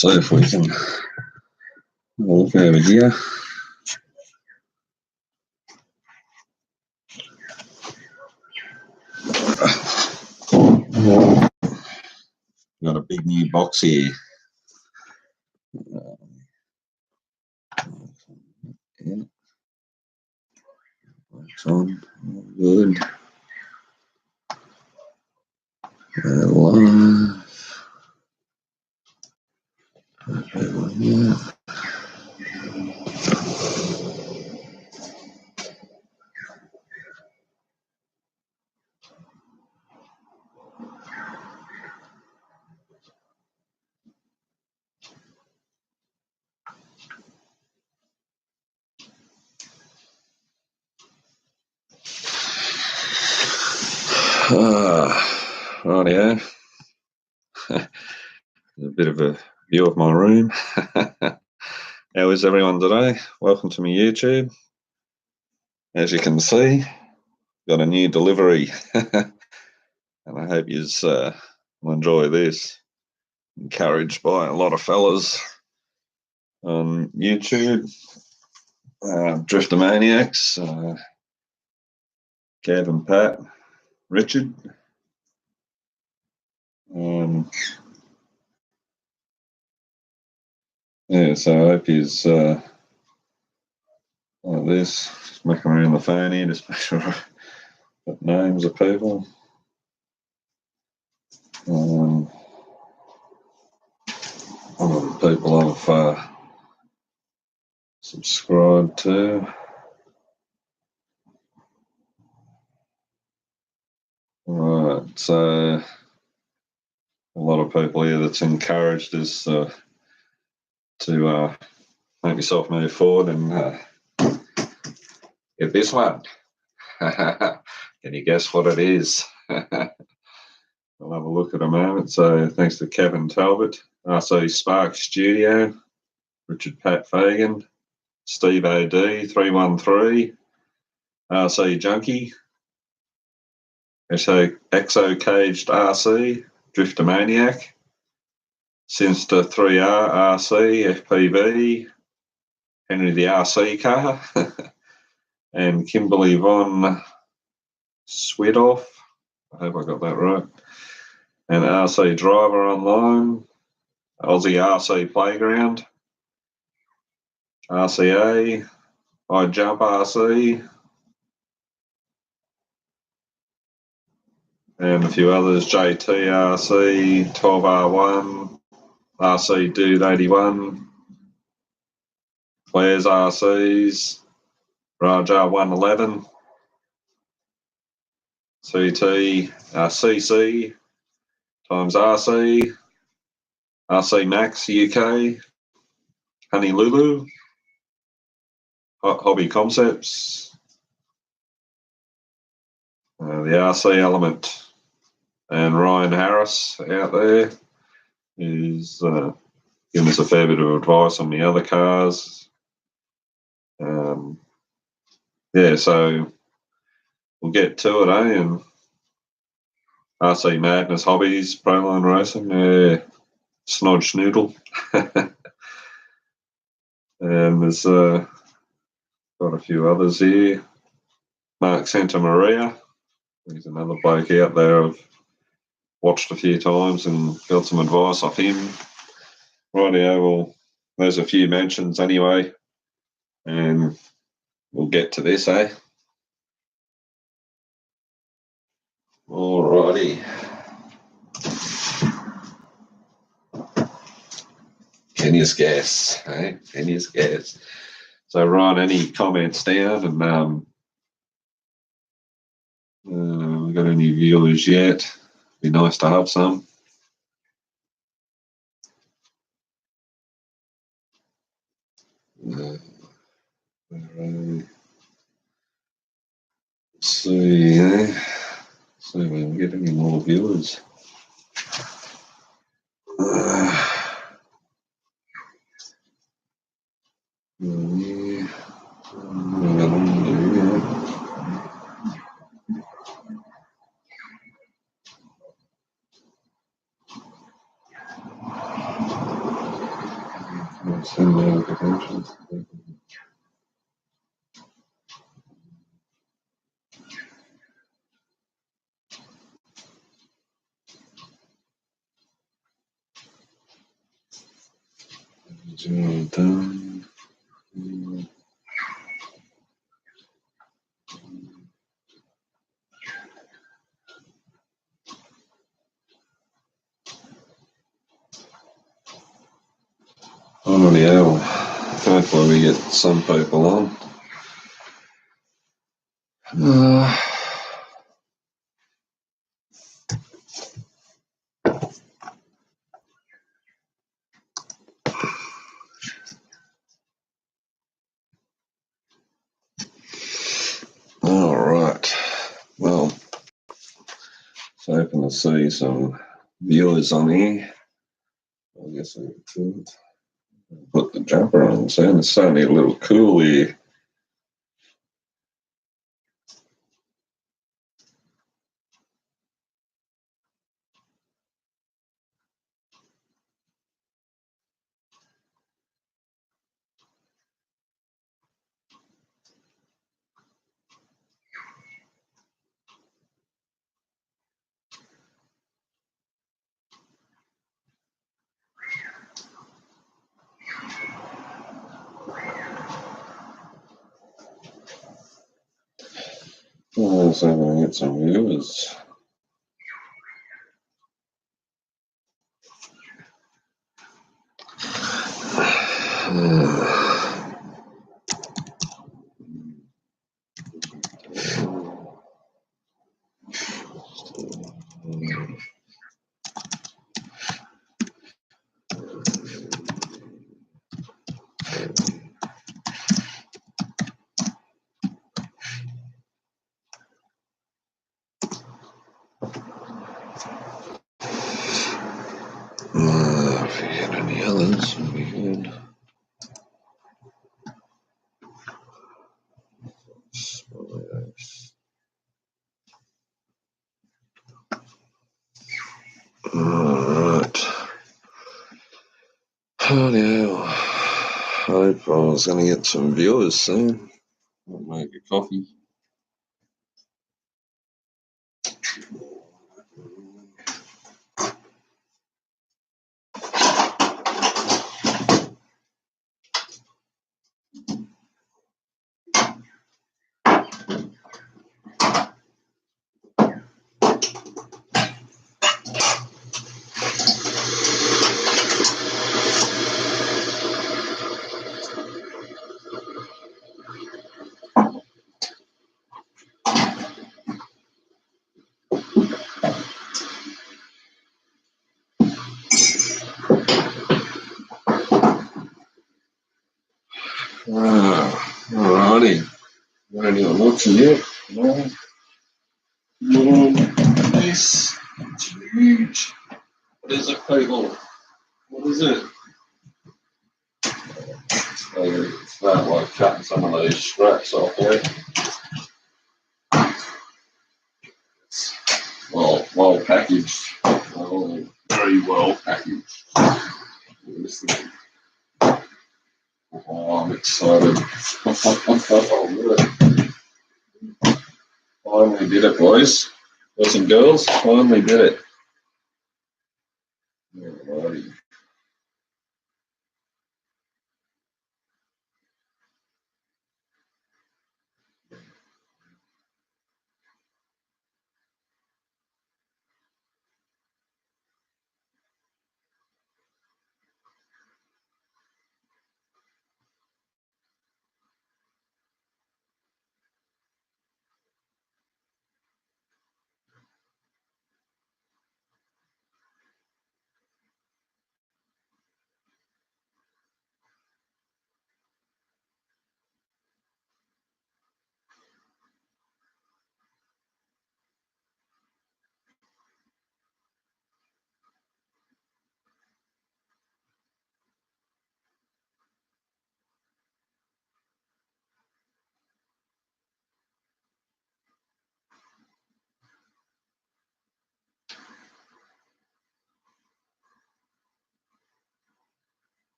see if we can have a look over here. Got a big new box here. Yeah. Works on. Good. Live. Yeah. Rightio. A bit of a view of my room. How is everyone today? Welcome to my YouTube. As you can see, got a new delivery, and I hope you will enjoy this. Encouraged by a lot of fellas on YouTube, Drifter Maniacs, Kev and Pat, Richard. Yeah, so I hope he's like this, just making around the phone here, just make sure I've got names of people. One of the people I've subscribed to. Right, so a lot of people here that's encouraged us to make yourself move forward and get this one. Can you guess what it is? We'll have a look at a moment. So thanks to Kevin Talbot, RC Spark Studio, Richard Pat Fagan, Steve OD 313, RC Junkie, Exo Caged RC, Drifter Maniac, Sinister 3R RC, FPV, Henry the RC Car, and Kimberly Von Swedoff, I hope I got that right, and RC Driver Online, Aussie RC Playground, RCA, I Jump RC, and a few others, JTRC, 12R1, RC Dude 81, Claire's RCs, Rajar 111, CT, CC times RC, RC Max UK, Honey Lulu, Hobby Concepts, the RC Element, and Ryan Harris out there is giving us a fair bit of advice on the other cars. Yeah, so we'll get to it, And RC Madness Hobbies, Proline Racing, Snod Schnoodle. And there's got a few others here. Mark Santa Maria, he's another bloke out there I've watched a few times and got some advice off him. Rightio, well, there's a few mentions anyway, and we'll get to this, Alrighty. Can you guess, Can you guess? So write any comments down, and we got any viewers yet? Be nice to have some. Let's see, see if we can get any more viewers. Done. Alrighty, hell. Hopefully we get some people on. All right. Well, it's hoping to see some viewers on here. I guess I could put the jumper on soon. It's certainly a little cool here. So I'm going to get some viewers. If we get any others, it'll be good. Alright. Oh no. I hope I was going to get some viewers soon. I'll make a coffee. Alrighty. Got anyone watching yet? No. This. It's huge. What is it, people? What is it? It's not like cutting some of those scraps off there. Well packaged. Very well packaged. Oh, I'm excited. Finally did it, boys. Boys and girls, finally did it. Alrighty.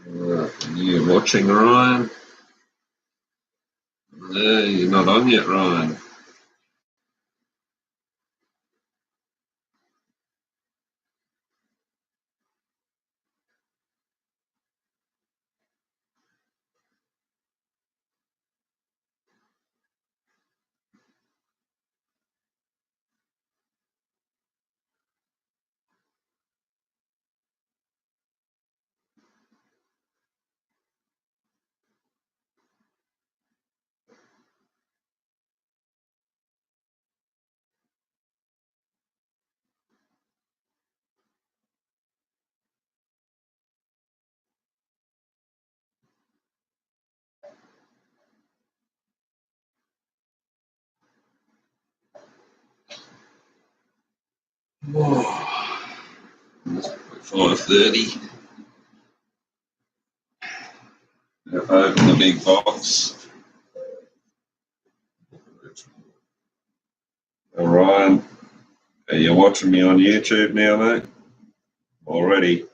You watching, Ryan? No, you're not on yet, Ryan. Oh, 5:30. Open the big box. Ryan, are you watching me on YouTube now, mate? Already?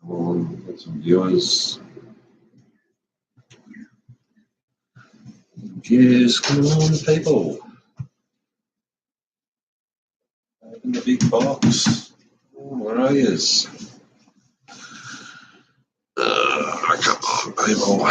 Come on, got some viewers. Views, come on, people. Open the big box. Oh, where are yous? Come on, people.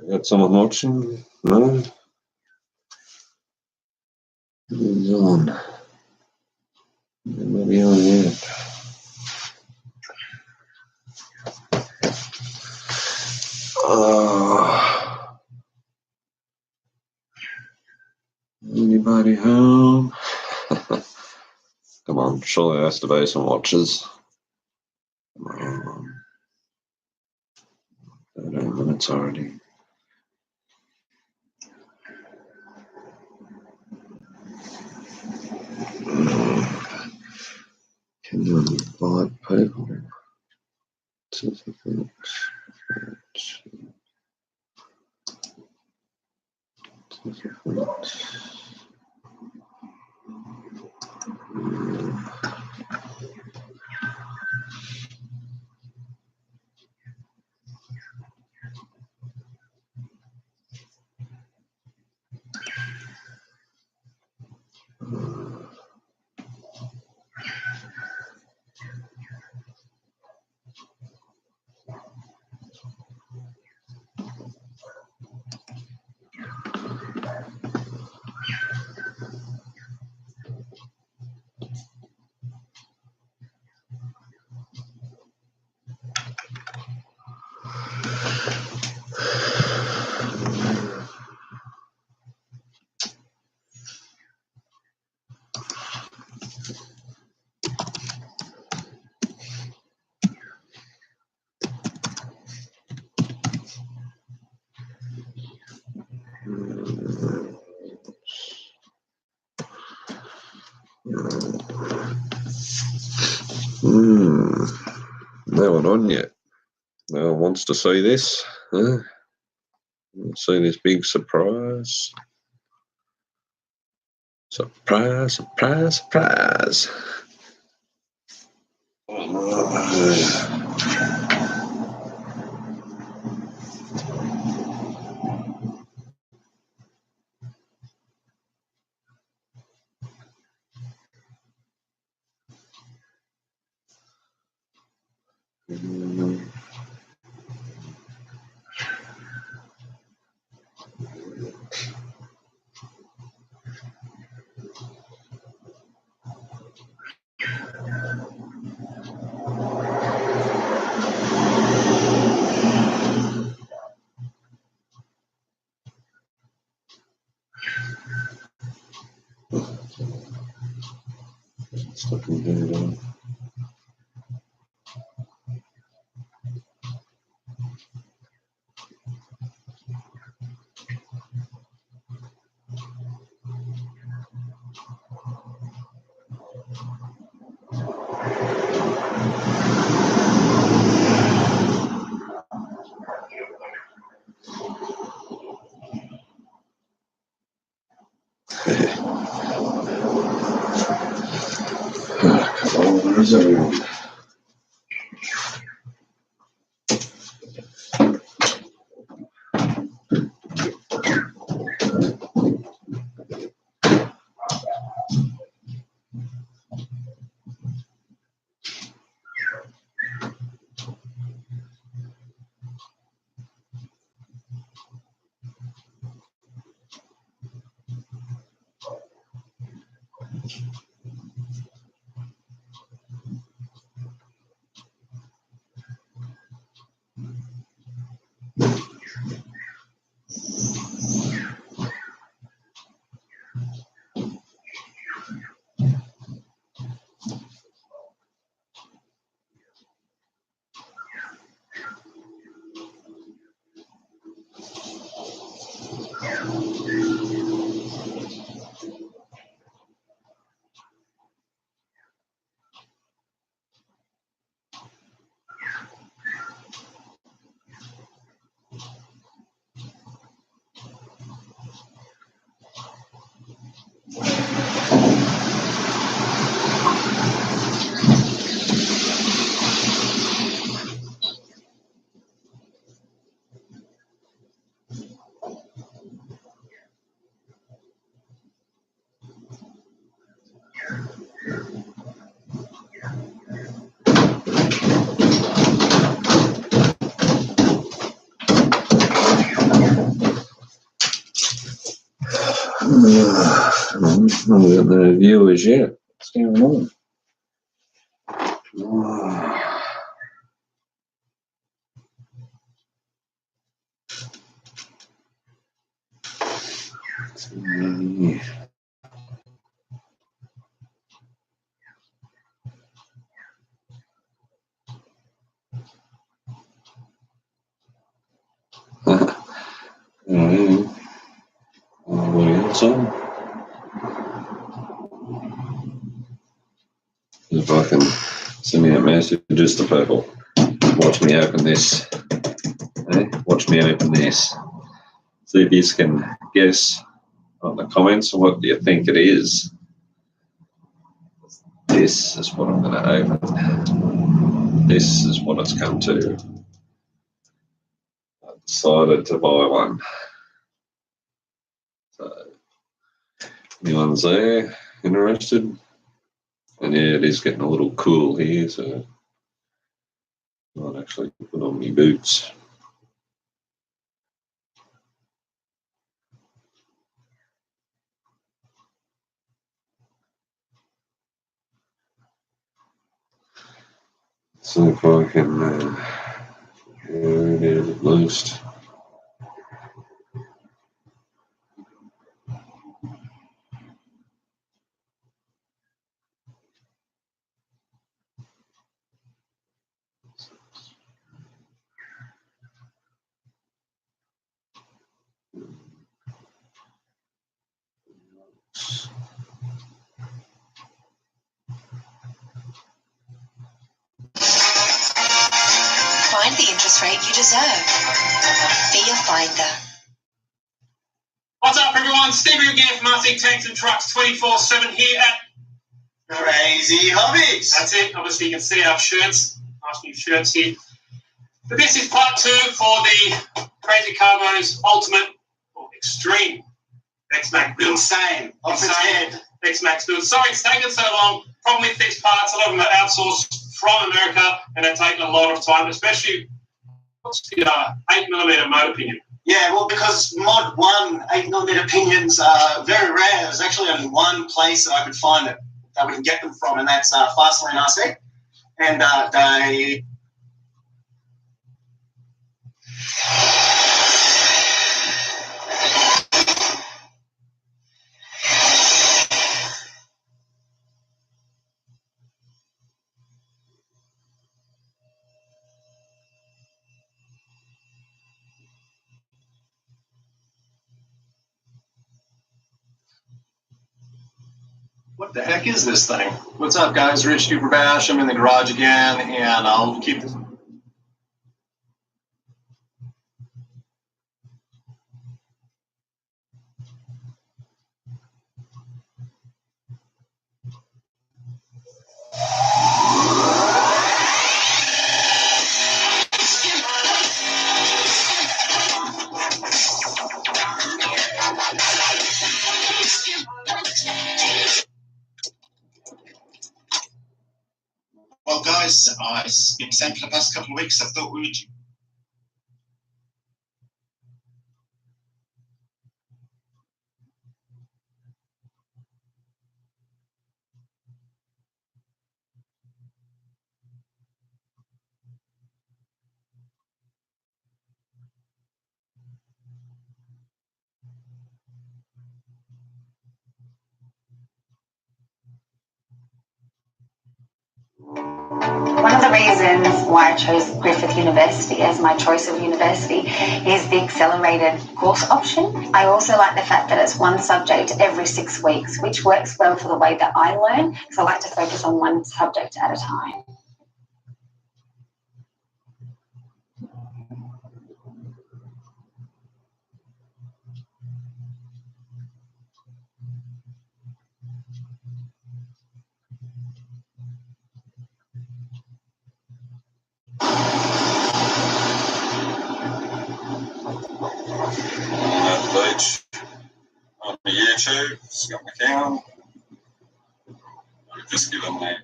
Got someone watching? No? Who's on? Nobody on yet. Anybody home? Come on, surely there has to be some watchers. Come on. 13 minutes already. Can you invite people? No one on yet. No one wants to see this. Huh? See this big surprise. Surprise, surprise, surprise. Stuck in here. Oh, where's everyone? I'm not the viewers yet. What's going on? If I can send me a message just to people, watch me open this. Watch me open this. See if you can guess on the comments what do you think it is. This is what I'm going to open. This is what it's come to. I decided to buy one. So, anyone's there interested? And yeah, it is getting a little cool here, so I might actually put on my boots. See if I can get it loosed. Find the interest rate you deserve. Be a finder. What's up, everyone? Stevie again from Arctic Tanks and Trucks 24/7 here at Crazy Hobbies. That's it. Obviously, you can see our shirts. Nice new shirts here. But this is part 2 for the Crazy Carbos Ultimate or Extreme X-Max build. Insane. Off its head. X-Max build. Sorry it's taken so long. Problem with these parts, a lot of them are outsourced from America, and they're taking a lot of time, especially what's the 8mm motor pinion. Yeah, well, because Mod 1 8mm pinions are very rare. There's actually only one place that I could find it that we can get them from, and that's Fastlane RC. And they... What the heck is this thing? What's up, guys? Rich Duper Bash. I'm in the garage again, and I'll keep this. Well, guys, it's been the same for the past couple of weeks. I thought we would. One of the reasons why I chose Griffith University as my choice of university is the accelerated course option. I also like the fact that it's one subject every 6 weeks, which works well for the way that I learn, because I like to focus on one subject at a time. Beach on the YouTube, Scott McCown. I've just given the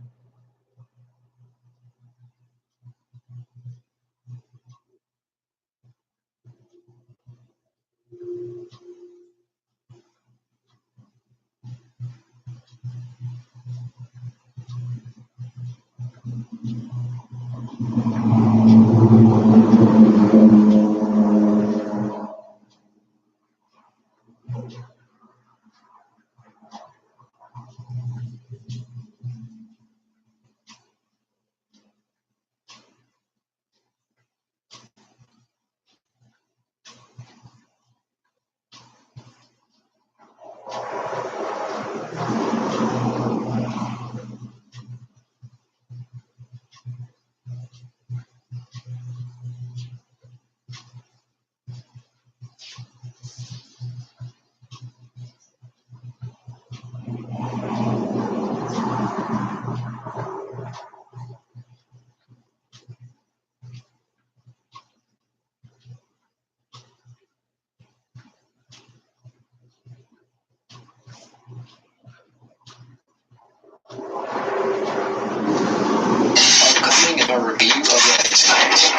a review of the X-Max.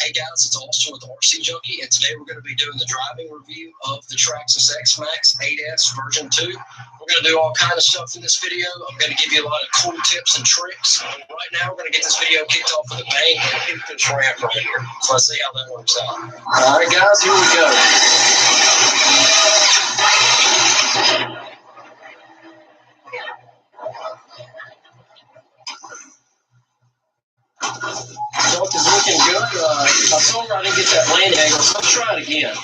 Hey guys, it's Austin with RC Junkie, and today we're going to be doing the driving review of the Traxxas X-Max 8S version 2. We're going to do all kind of stuff in this video. I'm going to give you a lot of cool tips and tricks. Right now, we're going to get this video kicked off with a bang and hit this ramp right here. So let's see how that works out. All right, guys, here we go. Truck is looking good. I saw I didn't get that landing angle, so let's try it again.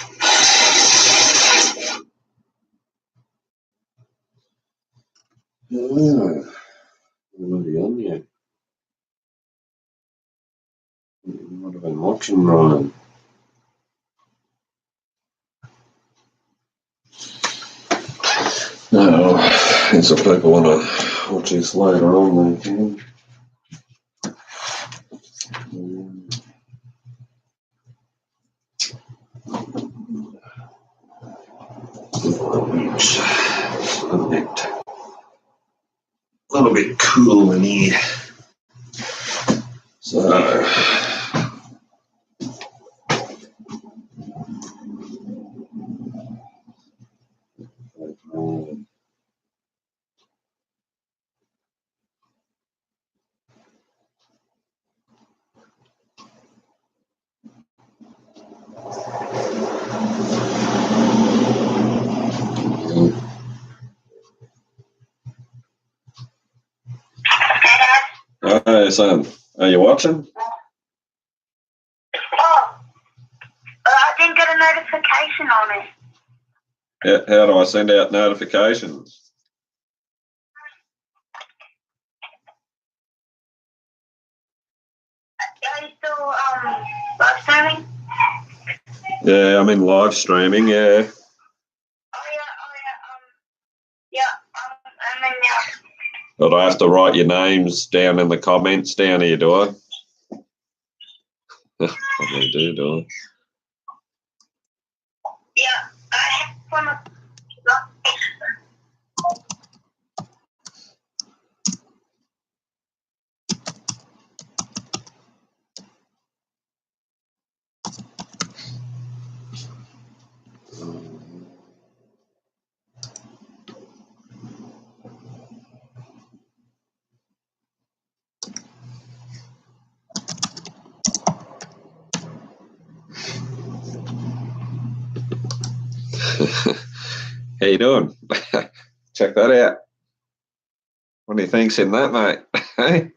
I'm already on yet. What have I been watching, Ryan? No, if some people want to watch this later on, they can. Connect. little bit cool in here. So. Hi, son. Are you watching? Oh, I didn't get a notification on it. How do I send out notifications? Are you still live streaming? Yeah, I'm in live streaming, yeah. I'm in now. But I have to write your names down in the comments down here, do I? Probably do I? Yeah, I have one. How you doing? Check that out. What do you think's in that, mate? Hey?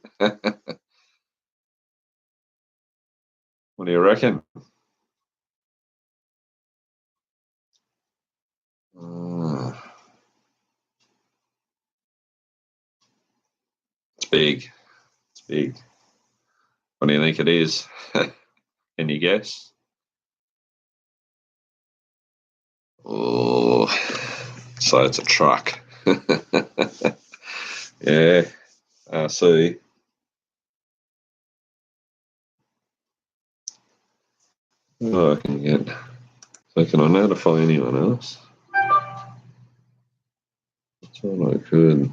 What do you reckon? It's big. It's big. What do you think it is? Can you guess? Oh, so it's a truck. Yeah, I see. Oh, I can get. So can I notify anyone else? That's what I could.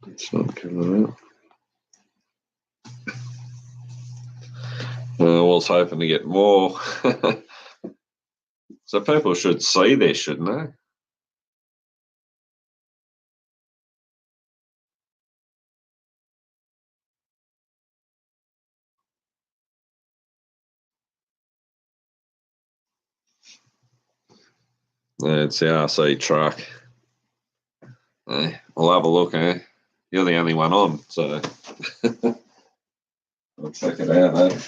It's not coming out. I was hoping to get more. So people should see this, shouldn't they? It's the RC truck. We'll have a look, eh? You're the only one on, so I'll check it out, eh?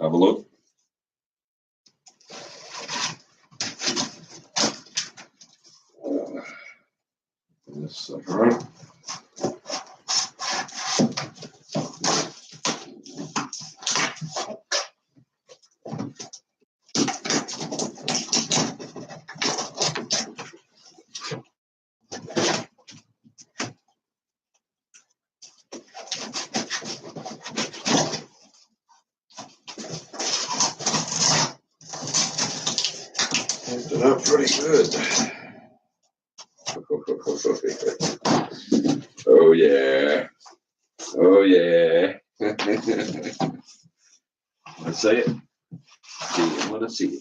Have a look. Yes, right. It up pretty good. Oh yeah. Oh yeah. I see it. I want to see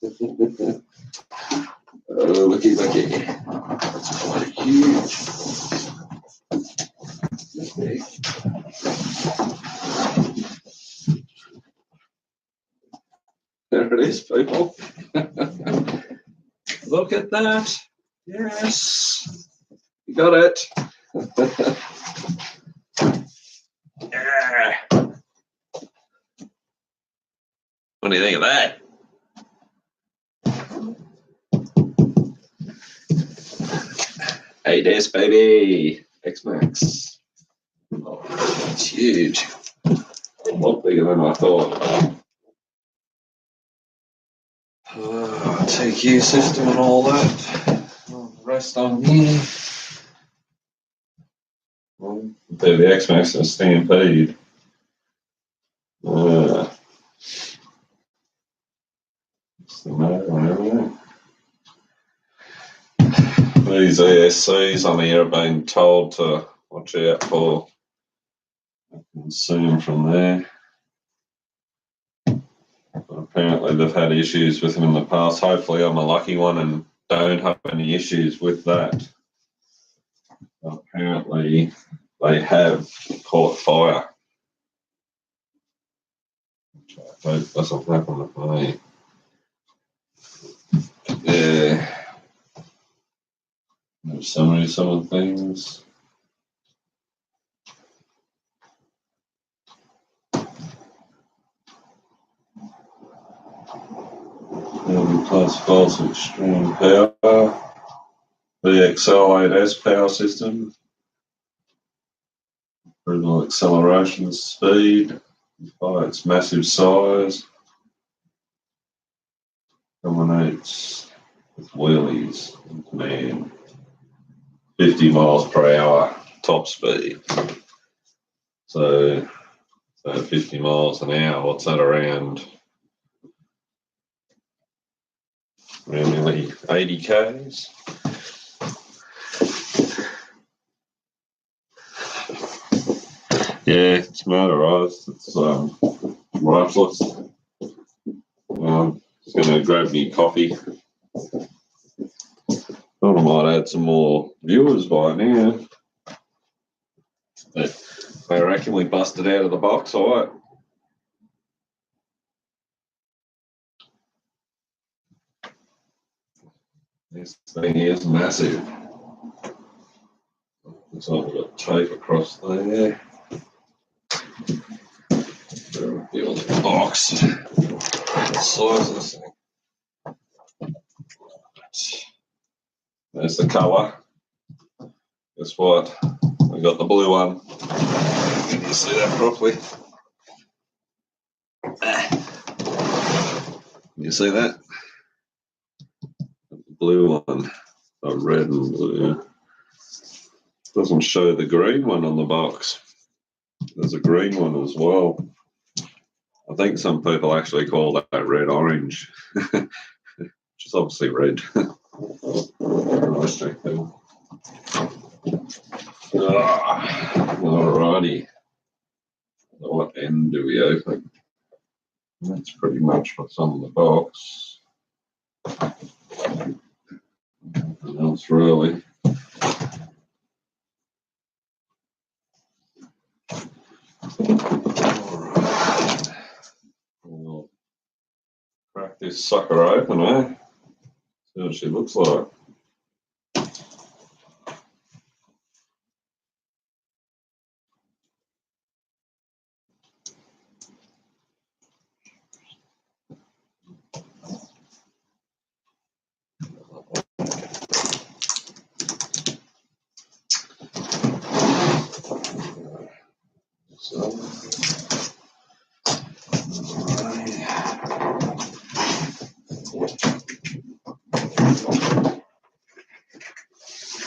it. Oh, looky. That's quite huge. Okay. There it is, people. Look at that. Yes. You got it. Yeah. What do you think of that? ADS, baby. X-Max. Oh, it's huge. A lot bigger than I thought. TQ system and all that. Rest on here. The X-Max and Stampede. What's the matter on everything? These ESCs on here have been told to watch out for. I can zoom from there. But apparently they've had issues with them in the past. Hopefully I'm a lucky one and don't have any issues with that. Apparently they have caught fire. Which I hope doesn't happen with me. Yeah. Summary some of the things. Classifies extreme power. VXL8S power system. Original acceleration speed by its massive size. Dominates with wheelies and command. 50 miles per hour top speed. So 50 miles an hour, what's that around? Around nearly 80 Ks. Yeah, it's motorised. It's rifless. Just going to grab me coffee. Thought I might add some more viewers by now. But I reckon we busted out of the box, all right. This thing is massive. Looks like we've got tape across there. Reveal the box. The size of this thing. There's the colour. Guess what? I got the blue one. Can you see that properly? Can you see that? The blue one. The red and blue. Doesn't show the green one on the box. There's a green one as well. I think some people actually call that red orange, which is obviously red. Alrighty. What end do we open? That's pretty much what's on the box. Nothing else really. Alright. We'll crack this sucker open, eh? See what she looks like.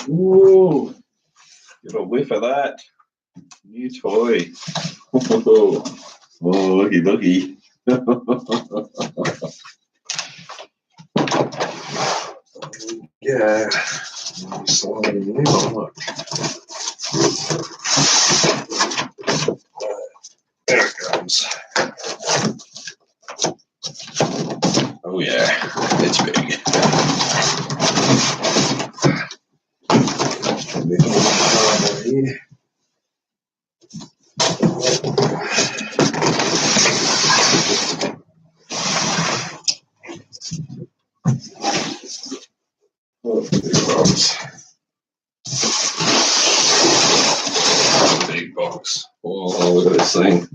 Ooh, get a whiff of that. New toy. Oh, looky, looky. Yeah. Sliding in, look. There it comes. Oh yeah, it's big. Big box. Oh, look at this thing.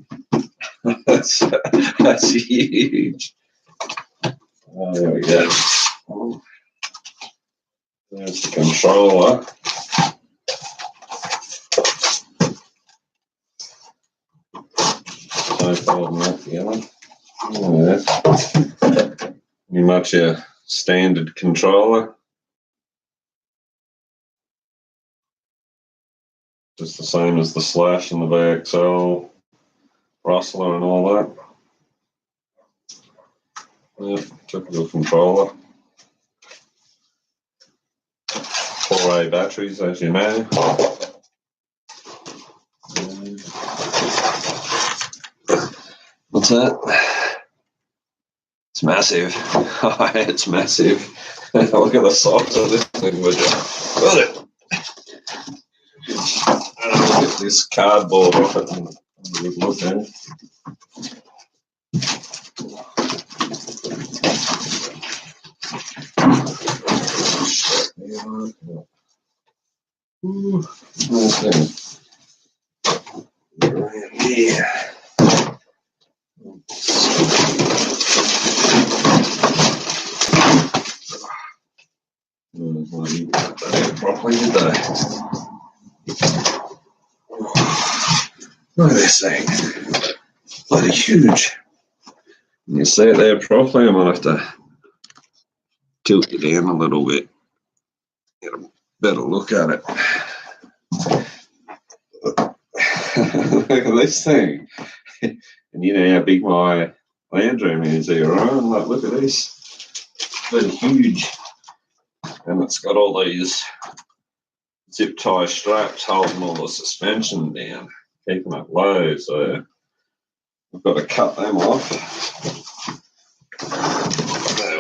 That's huge. Oh, there we go. There's the controller. No folding that together. Oh, pretty much a standard controller. Just the same as the Slash and the VXL Rustler and all that. Yeah, typical controller. 4 AA batteries, as you know. What's that? It's massive. It's massive. Look at the size of this thing, would you? Got it. Look at this cardboard off it and have a good look at it. Ooh, okay. Right here. Well, you got that in properly, did they? Look at this thing. Bloody huge. Can you see it there properly? I might have to tilt it down a little bit. Get a better look at it. Look at this thing. And you know how big my land room is here, right? Like, look at this. It's huge. And it's got all these zip tie straps holding all the suspension down, keeping it low. So I've got to cut them off.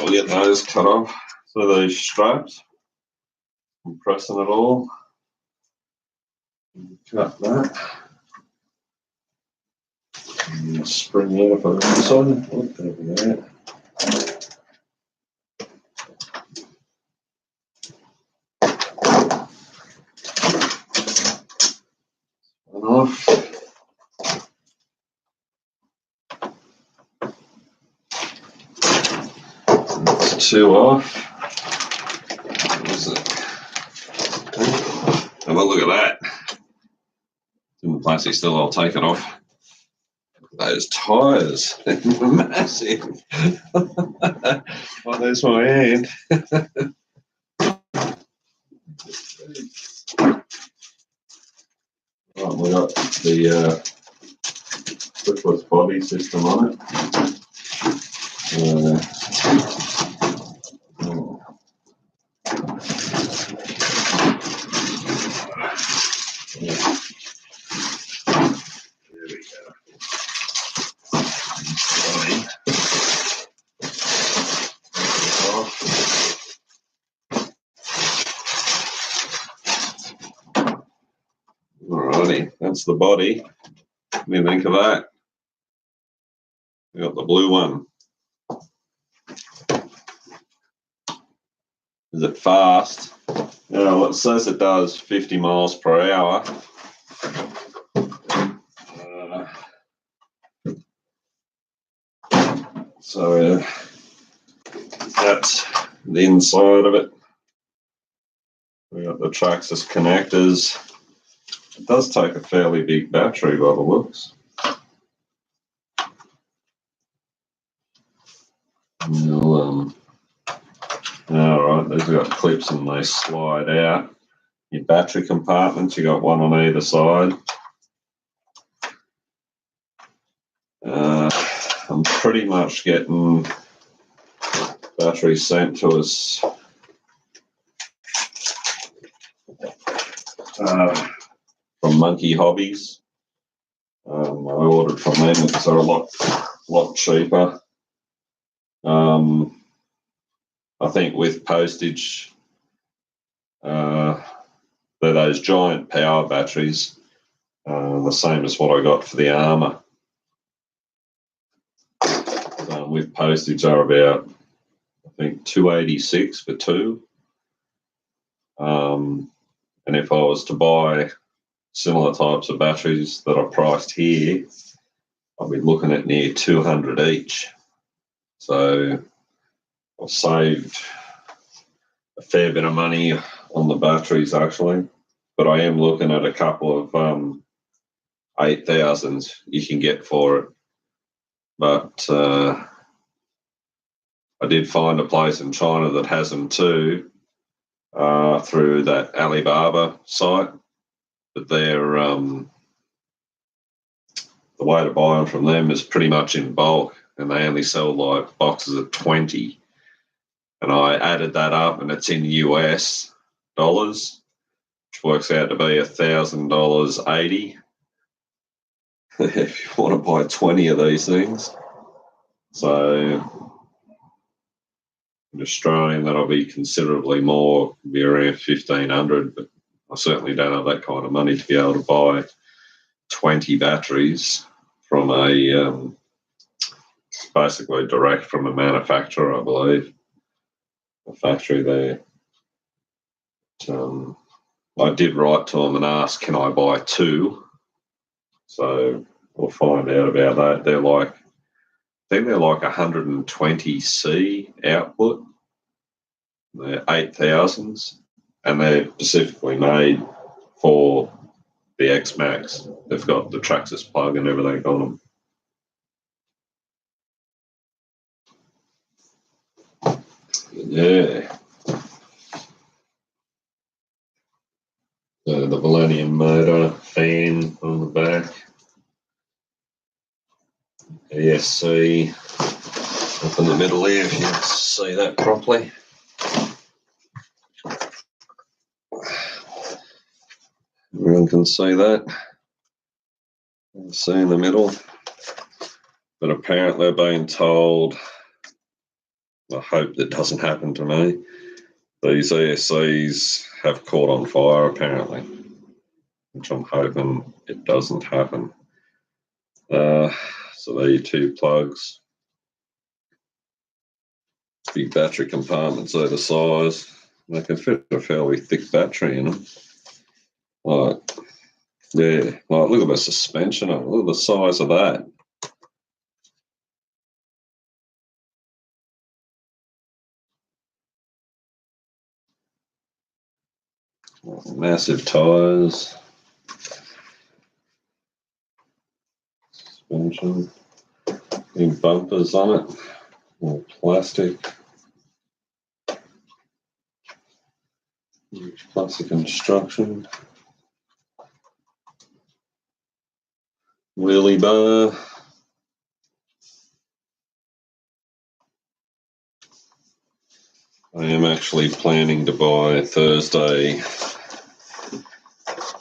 We'll get those cut off. So those straps, I'm pressing it all. Cut that. And spring out of the inside. Oh, there we go. Off. That's two off. What is it? Have a look at that. It's in the plastic still, I'll take it off. Those tyres, massive. Oh, there's my hand. Right, we got the switchless body system on it. There we go. Alrighty, that's the body. What do you think of that? We got the blue one. Is it fast? Yeah, well, it says it does 50 miles per hour. So that's the inside of it. We got the Traxxas connectors. It does take a fairly big battery by the looks. Alright, these have got clips and they slide out. Your battery compartments, you got one on either side. I'm pretty much getting batteries sent to us from Monkey Hobbies. I ordered from them because they're a lot cheaper. I think with postage, they're those giant power batteries, the same as what I got for the Armour. With postage, they're about, I think, $2.86 for two. And if I was to buy similar types of batteries that are priced here, I'll be looking at near $200 each. So I've saved a fair bit of money on the batteries actually, but I am looking at a couple of 8,000s you can get for it. But I did find a place in China that has them too, through that Alibaba site, but they're the way to buy them from them is pretty much in bulk, and they only sell like boxes of 20. And I added that up, and it's in US dollars. which works out to be $1,000.80 if you want to buy 20 of these things. So in Australian, that'll be considerably more, be around $1,500, but I certainly don't have that kind of money to be able to buy 20 batteries from a basically direct from a manufacturer, I believe, a factory there. I did write to them and ask, can I buy 2? So we'll find out about that. They're like, I think they're like 120C output. They're 8,000s, and they're specifically made for the X-Max. They've got the Traxxas plug and everything on them. Yeah. The Millennium motor, fan on the back. ESC up in the middle here, if you can see that properly. Everyone can see that. See in the middle. But apparently I've been told, I hope that doesn't happen to me, these ESCs have caught on fire apparently, which I'm hoping it doesn't happen. So there are your 2 plugs. Big battery compartments either size. They can fit a fairly thick battery in them. Like, yeah, like look at the suspension on it. Look at the size of that. Massive tyres. Suspension. Big bumpers on it. All plastic. Plastic construction. Wheelie bar. I am actually planning to buy Thursday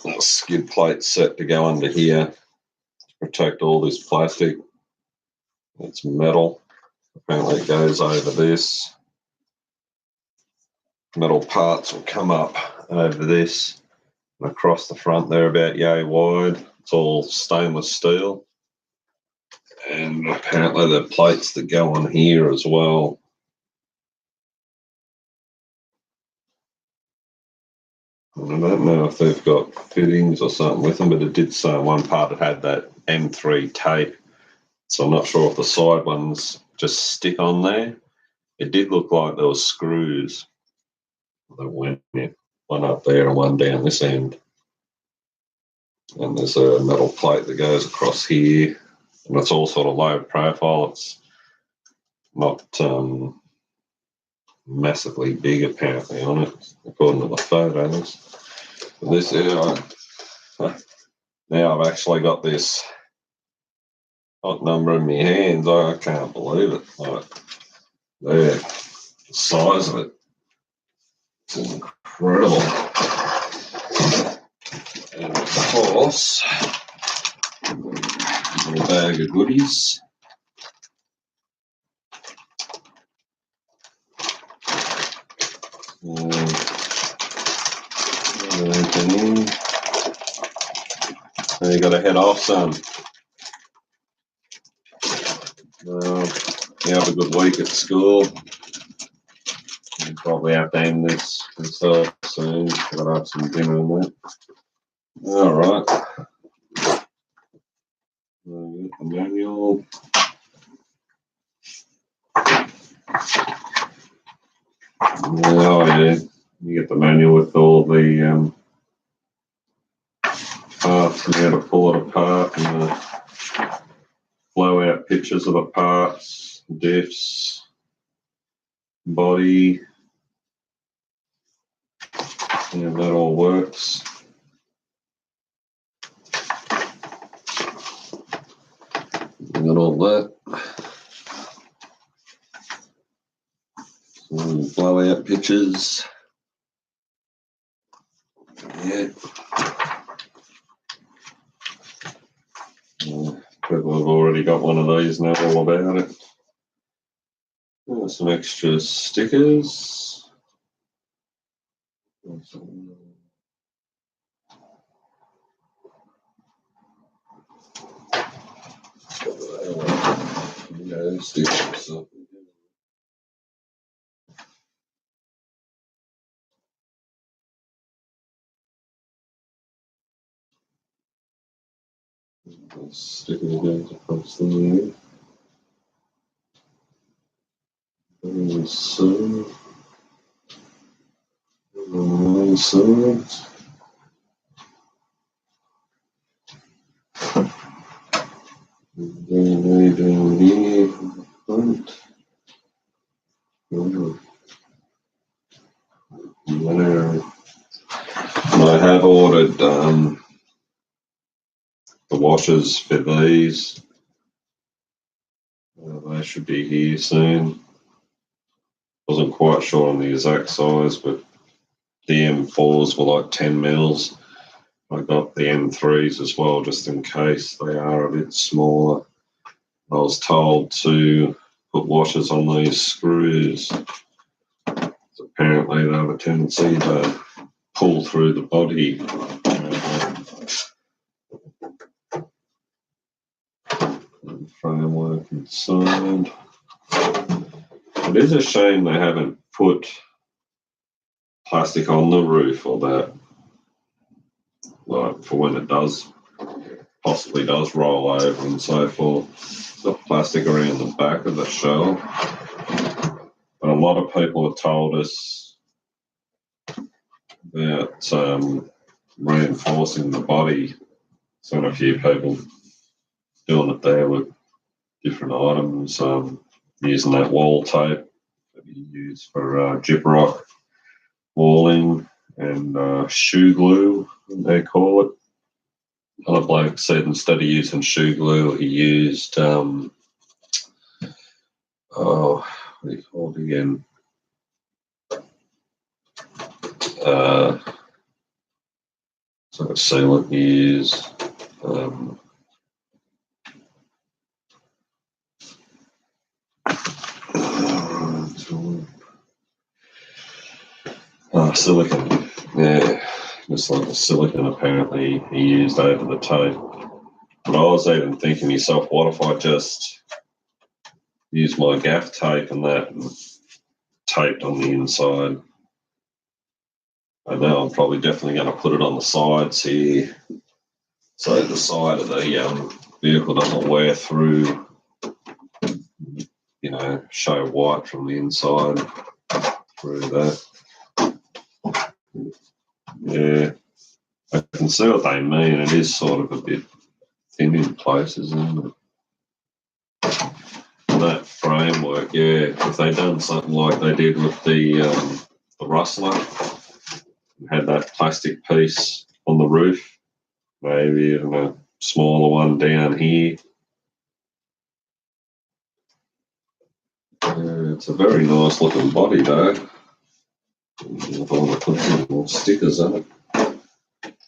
a skid plate set to go under here to protect all this plastic. It's metal. Apparently it goes over this. Metal parts will come up over this and across the front. They're about yay wide. It's all stainless steel. And apparently the plates that go on here as well. I don't know if they've got fittings or something with them, but it did say on one part it had that M3 tape. So I'm not sure if the side ones just stick on there. It did look like there was screws that went in, one up there and one down this end. And there's a metal plate that goes across here. And it's all sort of low profile. It's not massively big apparently on it, according to the photos. But this here, now I've actually got this hot number in my hands. I can't believe it. Like, there, the size of it. It's incredible. And of course, a little bag of goodies. So you got to head off, son. You have a good week at school. You probably have to end this yourself soon. Got to have some dinner and that. All right. The manual. Oh yeah, you get the manual with all the parts and how to pull it apart and the blowout pictures of the parts, diffs, body, and that all works. And all that. Some blowout pictures. Yeah. People have already got one of these, know all about it. Some extra stickers. Stickers. Stickers going across the room. Insert. Then we down here from the front. And I have ordered the washers for these. They should be here soon. Wasn't quite sure on the exact size, but the M4s were like 10 mils. I got the M3s as well, just in case they are a bit smaller. I was told to put washers on these screws. So apparently they have a tendency to pull through the body. Framework inside. It is a shame they haven't put plastic on the roof or that, like for when it possibly does roll over and so forth. The plastic around the back of the shell. But a lot of people have told us about reinforcing the body. Seen a few people doing it there with different items, using that wall tape that you use for gyprock walling and shoe glue, they call it. Another bloke said instead of using shoe glue, he used, what do you call it again? So a sealant you use. Silicone, yeah, just like the silicone apparently he used over the tape. But I was even thinking to myself, what if I just use my gaff tape and that and taped on the inside? I know I'm probably definitely going to put it on the sides here, so the side of the vehicle doesn't wear through, show white from the inside through that. Yeah, I can see what they mean. It is sort of a bit thin in places, isn't it? And that framework, yeah, if they done something like they did with the Rustler, had that plastic piece on the roof, maybe even a smaller one down here. It's a very nice looking body though. I want to put some more stickers on it.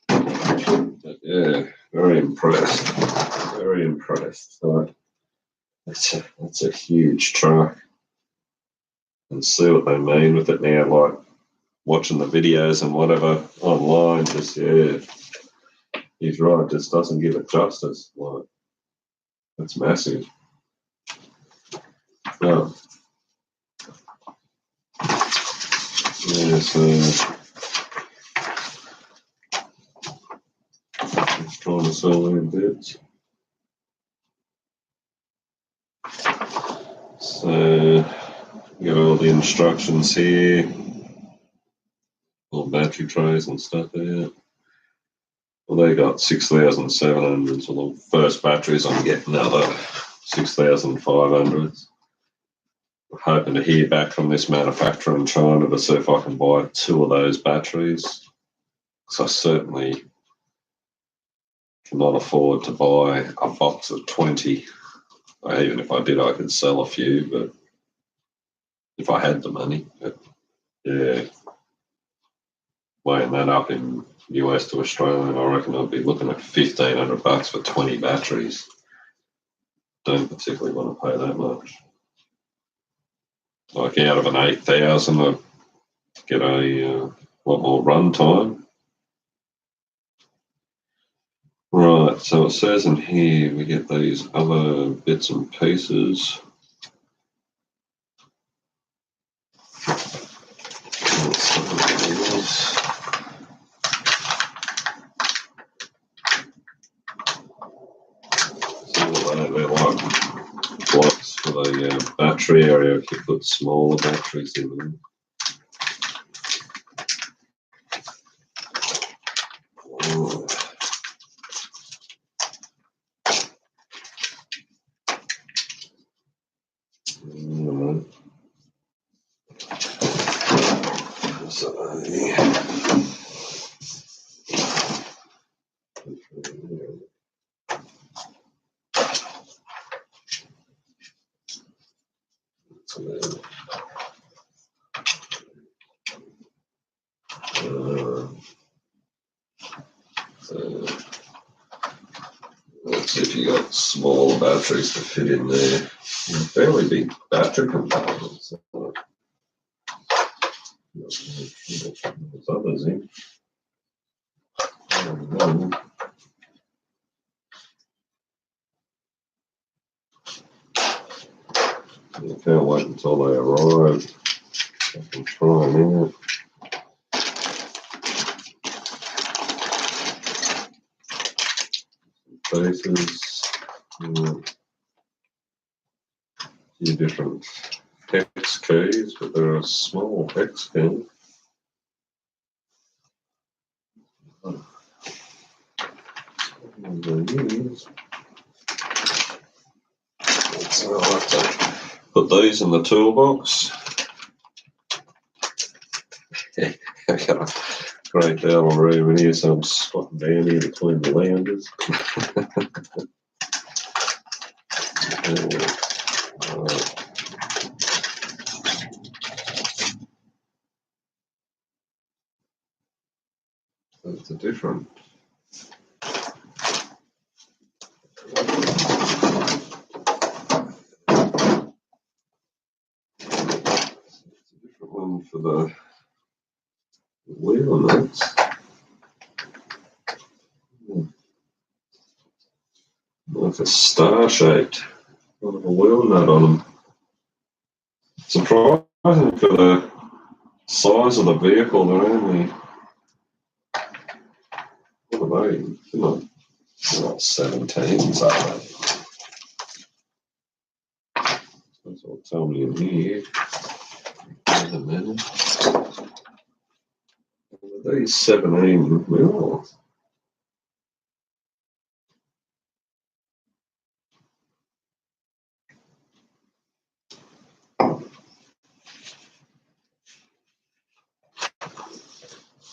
But yeah, very impressed. Very impressed. So that's a huge truck. And see what they mean with it now, like watching the videos and whatever online, just, yeah, he's right, just doesn't give it justice. Like, it's massive. Oh. Yeah, so just trying to sell in bits. So got all the instructions here, all battery trays and stuff there. Well, they got 6,700, so the first batteries I'm getting another 6,500. Hoping to hear back from this manufacturer in China to see if I can buy 2 of those batteries, because I certainly cannot afford to buy a box of 20. Even if I did, I could sell a few, but if I had the money. But yeah, weighing that up in US to Australia, I reckon I'd be looking at $1,500 for 20 batteries. Don't particularly want to pay that much. Like out of an 8,000, I'd get a lot more run time. Right, so it says in here we get these other bits and pieces. They're like blocks for the battery area if you put smaller batteries in them. Oh. Let's see if you got small batteries to fit in there. Fairly big battery compartments. There's others in. I can't wait until they arrive. I can try them out. Faces. A few different hex keys, but they're a small hex key. So I'll have to put these in the toolbox. I've got a great deal of room in here, so I'm squatting down here between the loungers. It's a different. One for the wheel nuts. Like a star shaped with a wheel nut on them. Surprising for the size of the vehicle, they're only, what are they? They're not 17s, are they? That's what tell me in here. Wait a minute. These 17 wheels.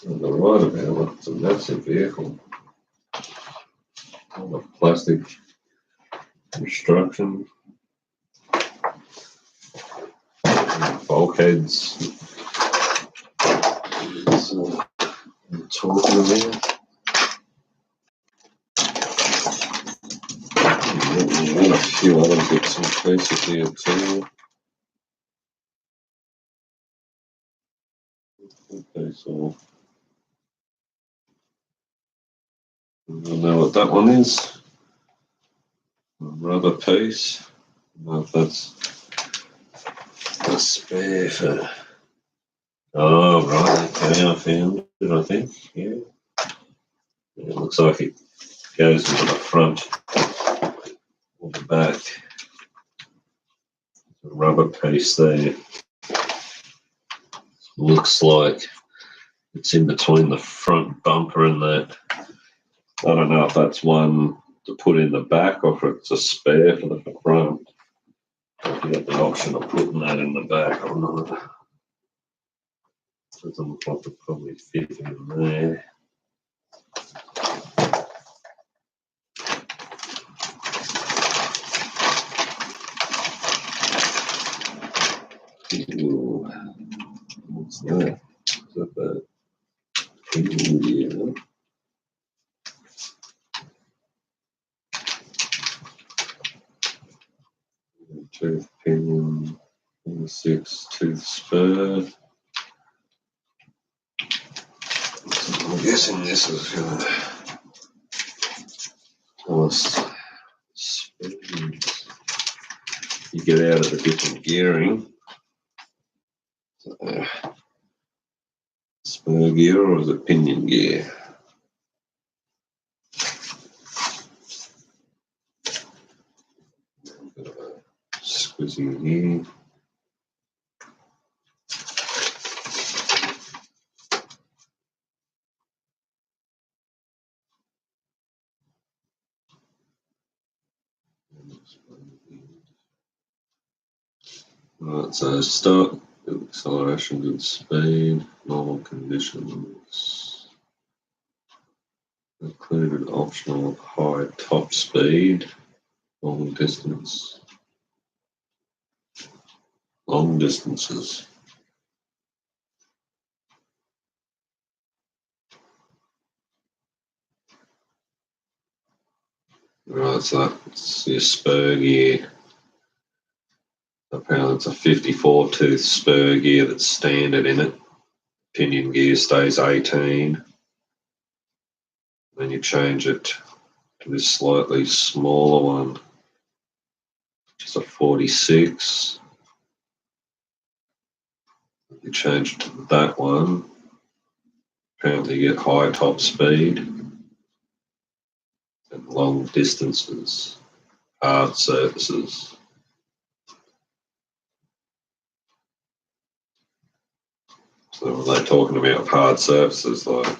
They're right about it. It's a massive vehicle. All the plastic construction. Bulkheads. So, I'm talking about. And a few other bits and pieces here too. Okay, so I don't know what that one is. A rubber piece. I don't know if that's a spare for. Oh, right, okay, I found it, I think. Yeah. It looks like it goes into the front or the back. A rubber piece there. Looks like it's in between the front bumper and that. I don't know if that's one to put in the back or if it's a spare for the front. If you got the option of putting that in the back or not. Doesn't look like it probably fit in there. Ooh. What's that? Is that India. Tooth pinion, 6 tooth spur. So I'm guessing this is going to tell us speeds you get out of the different gearing. So, spur gear or is it pinion gear? Squeezing here. Right, so start, good acceleration, good speed, normal conditions. Included optional high top speed, long distance, long distances. Right, so that's your spur gear. Apparently it's a 54 tooth spur gear that's standard in it. Pinion gear stays 18. Then you change it to this slightly smaller one, which is a 46. You change it to that one. Apparently you get high top speed and long distances, hard surfaces. So when they're talking about hard surfaces like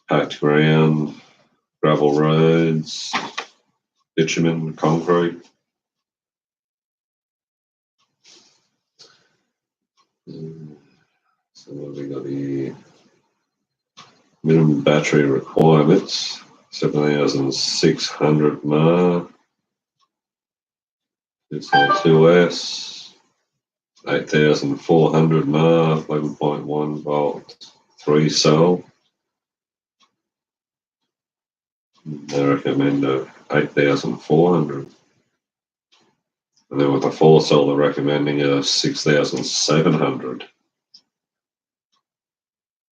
packed ground, gravel roads, bitumen, concrete. So what have we got here? Minimum battery requirements, 7,600 mAh, 2S, 8,400 mAh, 11.1 volt, 3 cell. They recommend a 8,400. And then with the 4 cell, they're recommending a 6,700.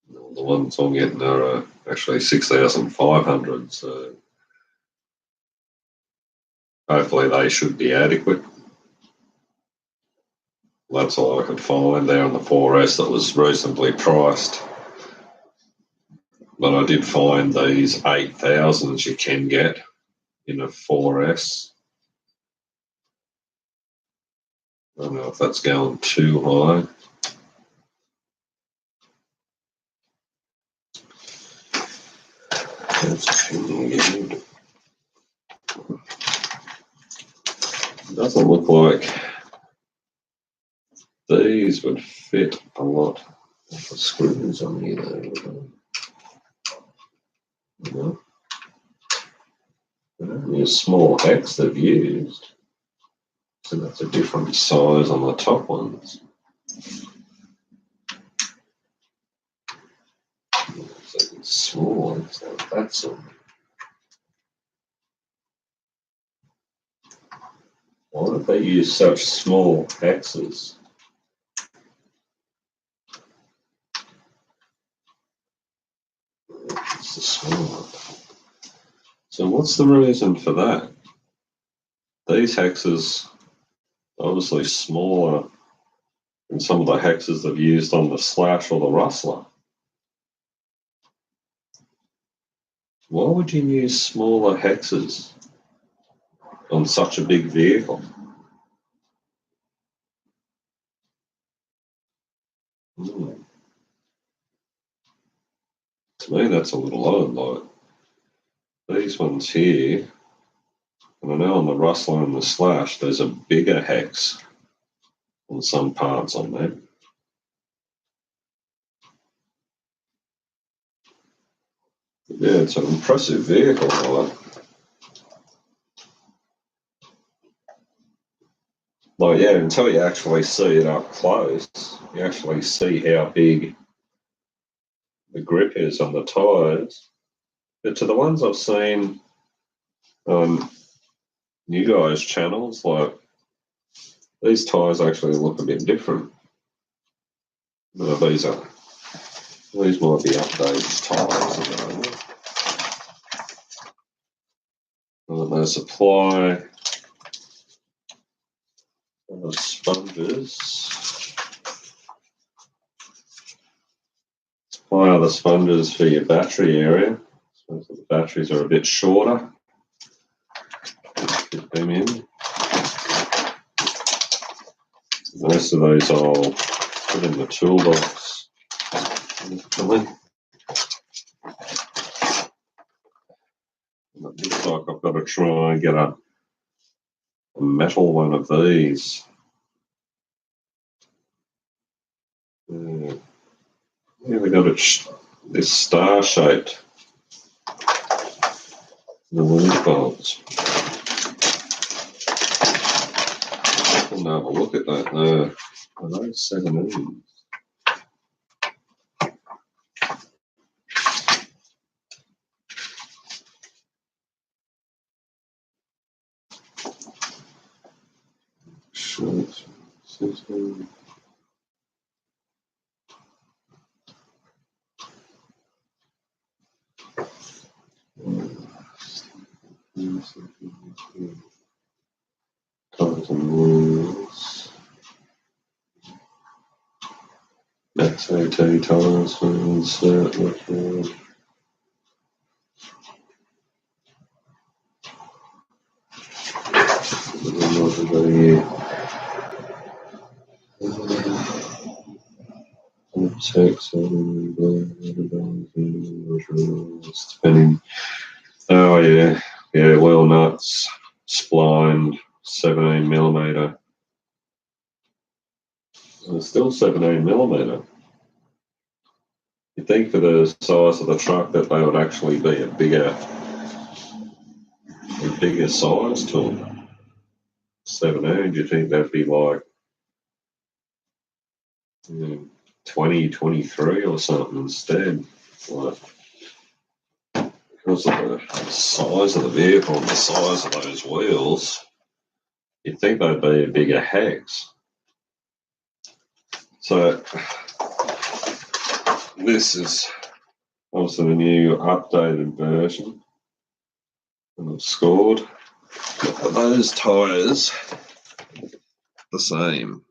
The ones I'm getting are actually 6,500. So hopefully they should be adequate. That's all I could find there on the 4S that was reasonably priced. But I did find these 8,000s you can get in a 4S. I don't know if that's going too high. Doesn't look like these would fit a lot of the screws on here though. No. Only a small hex they've used. So that's a different size on the top ones. So it's small, so that's all. Why would they use such small hexes? It's the small one. So what's the reason for that? These hexes are obviously smaller than some of the hexes they've used on the Slash or the Rustler. Why would you use smaller hexes on such a big vehicle? To me, that's a little odd. Like these ones here, and I know on the Rustler and the Slash, there's a bigger hex on some parts on them. Yeah, it's an impressive vehicle, like, yeah, until you actually see it up close, you actually see how big grip is on the tyres. But to the ones I've seen on you guys' channels, like these tyres actually look a bit different. No, these might be updated tyres. They supply sponges. Supply other sponges for your battery area. So the batteries are a bit shorter. Fit them in. The rest of those I'll put in the toolbox. It looks like I've got to try and get a metal one of these. Yeah, they got it this star-shaped. The lead bolts. I'll have a look at that there. Are those 17s? Short, 16. Tires and wheels. Max AT tires for insert record. Depending. Oh yeah, wheel nuts, splined, 17mm. It's still 17mm. You'd think for the size of the truck that they would actually be a bigger size to them. 17, do you think that'd be like 20, 23 or something instead? Like, because of the size of the vehicle and the size of those wheels, you'd think they'd be a bigger hex. So this is obviously the new updated version, and I've scored. Are those tyres the same?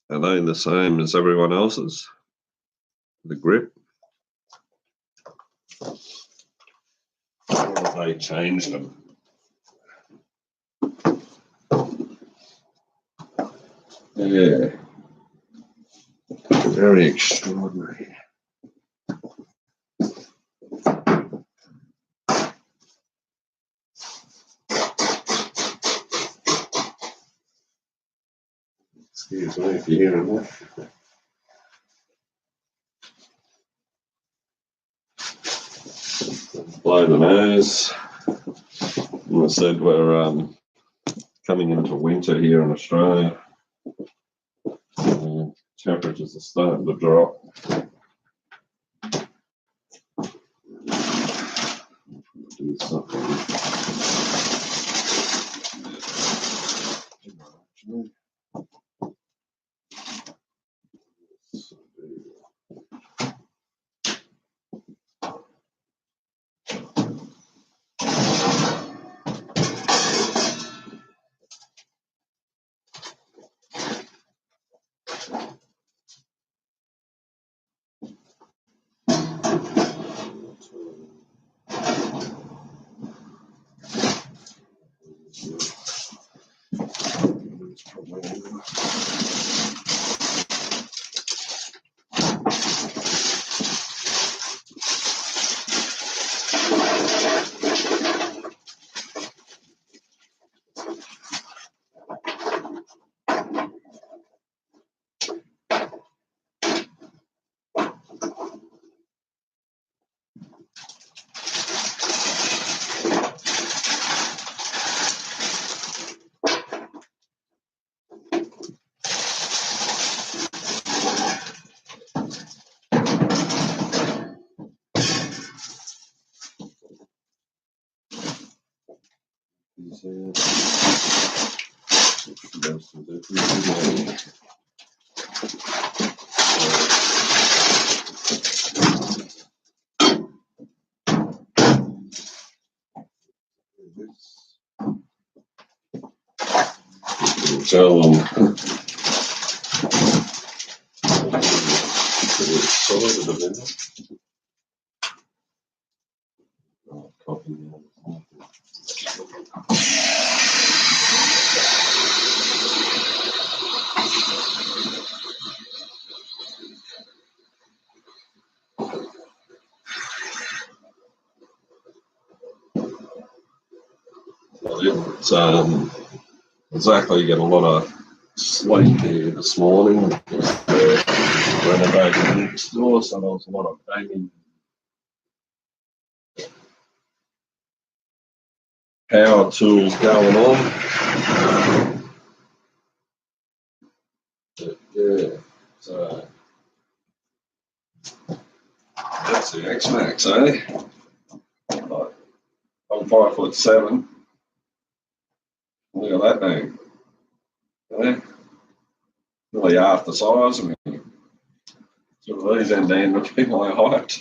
Are they the same as everyone else's? The grip? Or have they changed them? Yeah. Very extraordinary. Excuse me if you're hearing that. Blow the nose. And I said we're coming into winter here in Australia. Temperatures are starting to drop. Do something. Tell them solid a minute. Copy. Exactly, get a lot of sleep here this morning. Renovating next door, so there was a lot of banging. Power tools going on. But yeah, so that's the X-Max, eh? Like, I'm 5'7". Look at that thing. Yeah. Really half the size of me. So these Indian people are hyped.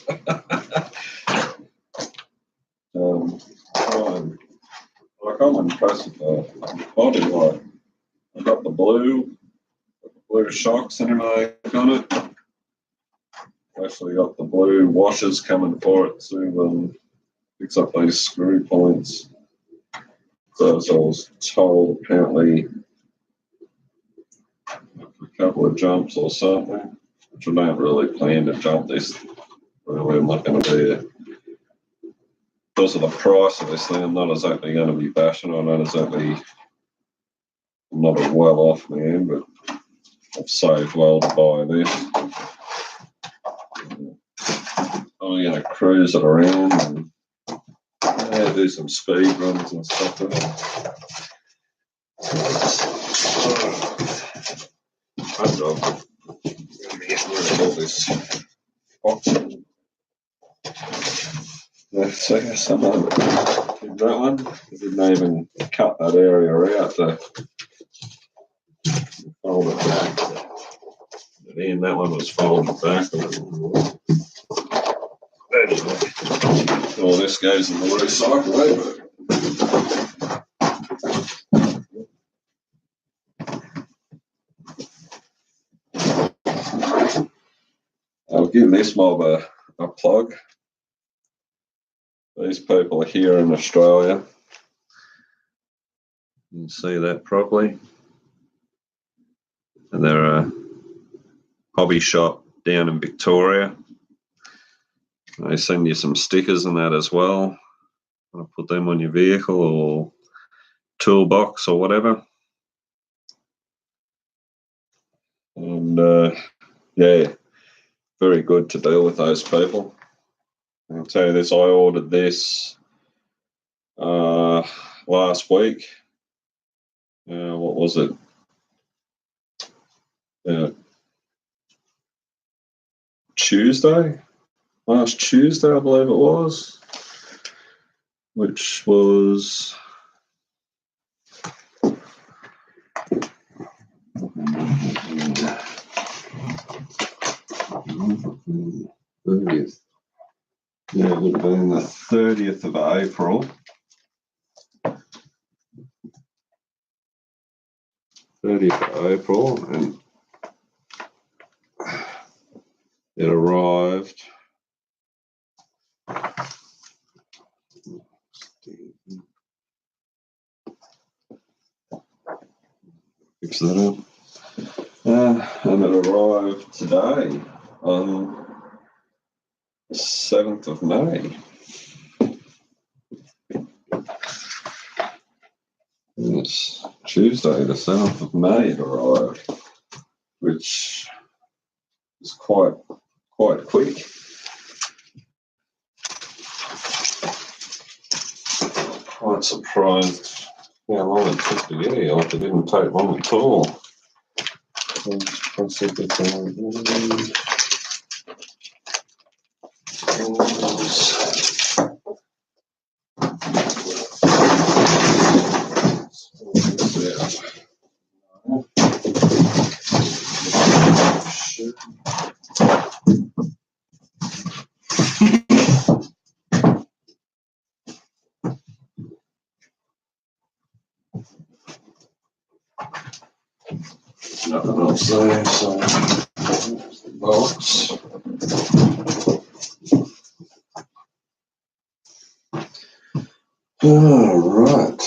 Like I'm impressed with the body. Like I got the blue shocks and everything on it. Actually got the blue washers coming for it to fix up those screw points. So as I was told, apparently a couple of jumps or something, which I don't really plan to jump this. Really, I'm not going to be because of the price of this thing. I'm not exactly going to be bashing. I'm not a well-off man, but I've saved well to buy this. I'm going to cruise it around and do some speed runs and stuff with it. I'm going to get rid of all this boxing. So I guess I did that one. I didn't even cut that area out to fold it back. But then that one was folded back a little more. Anyway, all this goes in the recycle, I'll give this mob a plug. These people are here in Australia. You can see that properly. And they're a hobby shop down in Victoria. They send you some stickers and that as well. I'll put them on your vehicle or toolbox or whatever. And yeah, very good to deal with those people. I'll tell you this, I ordered this last week. What was it? Tuesday? Last Tuesday, I believe it was. Which was... 30th. Yeah, it would have been the 30th of April. 30th of April, and it arrived. Fix that up. And it arrived today on 7th of May. It's Tuesday, the 7th of May it arrived, which is quite quick. Quite surprised how long it took to get here. Like it didn't take long at all. Nothing else there, so there's the box. Alright.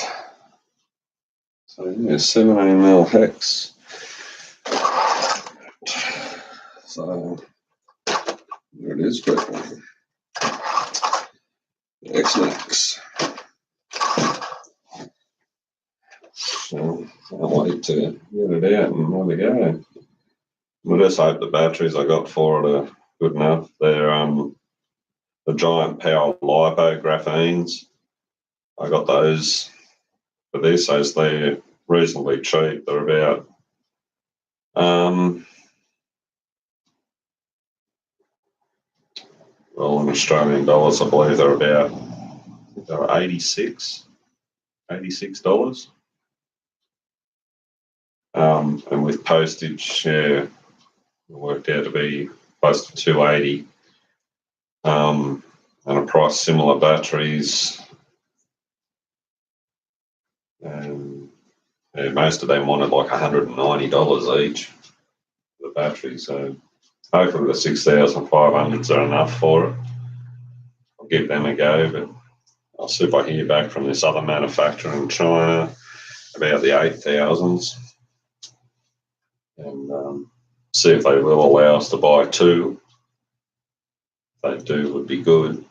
So yeah, 17mm hex. So there it is, but X-Max. So can't wait to get it out and have a go. We just hope the batteries I got for it are good enough. They're the Giant Power Lipo graphenes. I got those for this, as they're reasonably cheap. They're about well, in Australian dollars, I believe they're about $86. And with postage, yeah, it worked out to be close to $280. And a price similar batteries. And yeah, most of them wanted like $190 each for the battery. So hopefully the 6,500s are enough for it. I'll give them a go, but I'll see if I hear back from this other manufacturer in China about the 8,000s and see if they will allow us to buy two. If they do, it would be good.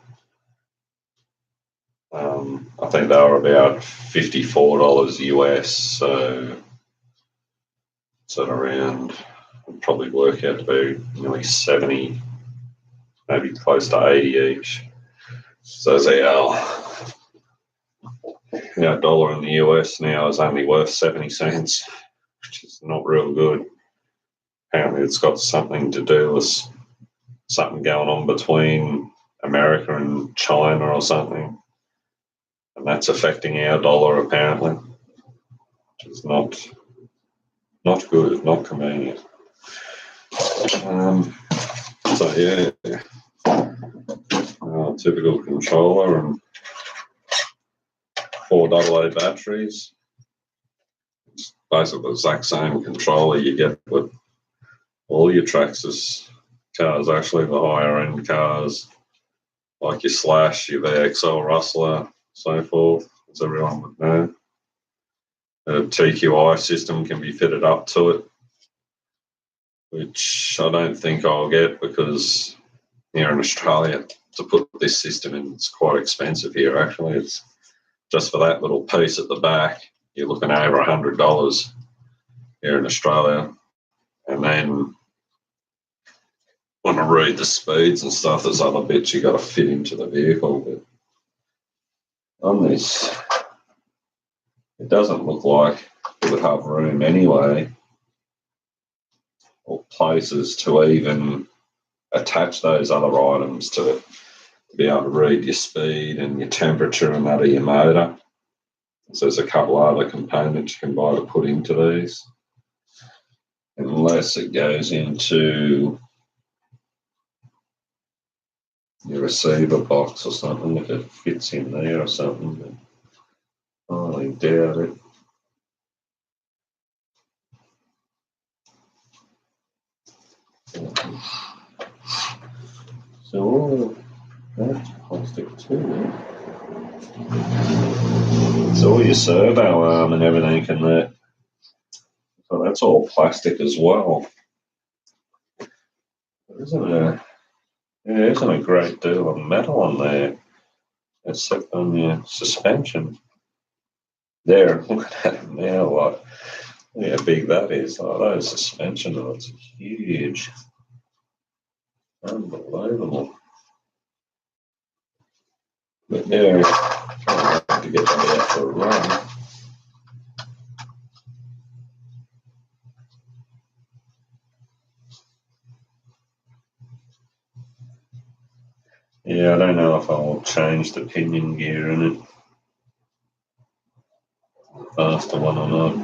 I think they were about $54 US, so it's at around, it'd probably work out to be nearly 70, maybe close to 80 each. So our dollar in the US now is only worth 70 cents, which is not real good. Apparently it's got something to do with something going on between America and China or something. And that's affecting our dollar apparently, which is not good, not convenient. So yeah, typical controller and 4 AA batteries. It's basically the exact same controller you get with all your Traxxas cars, actually the higher end cars, like your Slash, your VXL Rustler, so forth, as everyone would know. A TQI system can be fitted up to it, which I don't think I'll get because here in Australia, to put this system in, it's quite expensive here actually. It's just for that little piece at the back, you're looking over $100 here in Australia. And then when I read the speeds and stuff, there's other bits you got to fit into the vehicle. But on this, it doesn't look like it would have room anyway, or places to even attach those other items to it, to be able to read your speed and your temperature and that of your motor. So there's a couple other components you can buy to put into these, unless it goes into your receiver box or something, if it fits in there or something. But I highly doubt it. So all that's plastic too. It's all your servo arm and everything in there. So that's all plastic as well. There isn't a great deal of metal on there, except on your suspension. There, look at it now, like, look how big that is. Oh, those suspension rods are huge. Unbelievable. But yeah, I have to get that out for a run. Yeah, I don't know if I'll change the pinion gear in it. Faster one or not.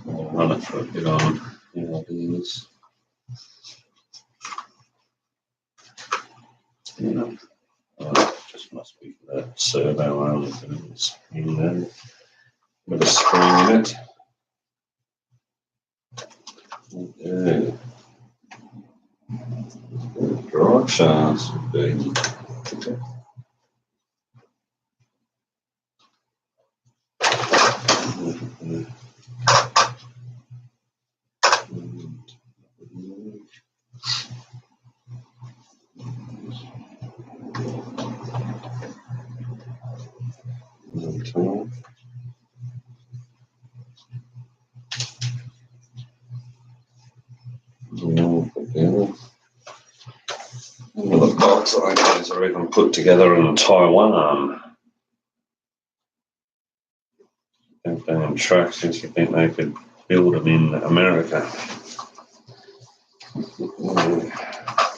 I'll run it for a bit on. Yeah, it is. Yeah. Oh, just must be for that servo arm in there. With a spring in it. Okay. Drive shafts would be. The box ideas are even put together in Taiwan. If they're in tractions, you think they could build them in America.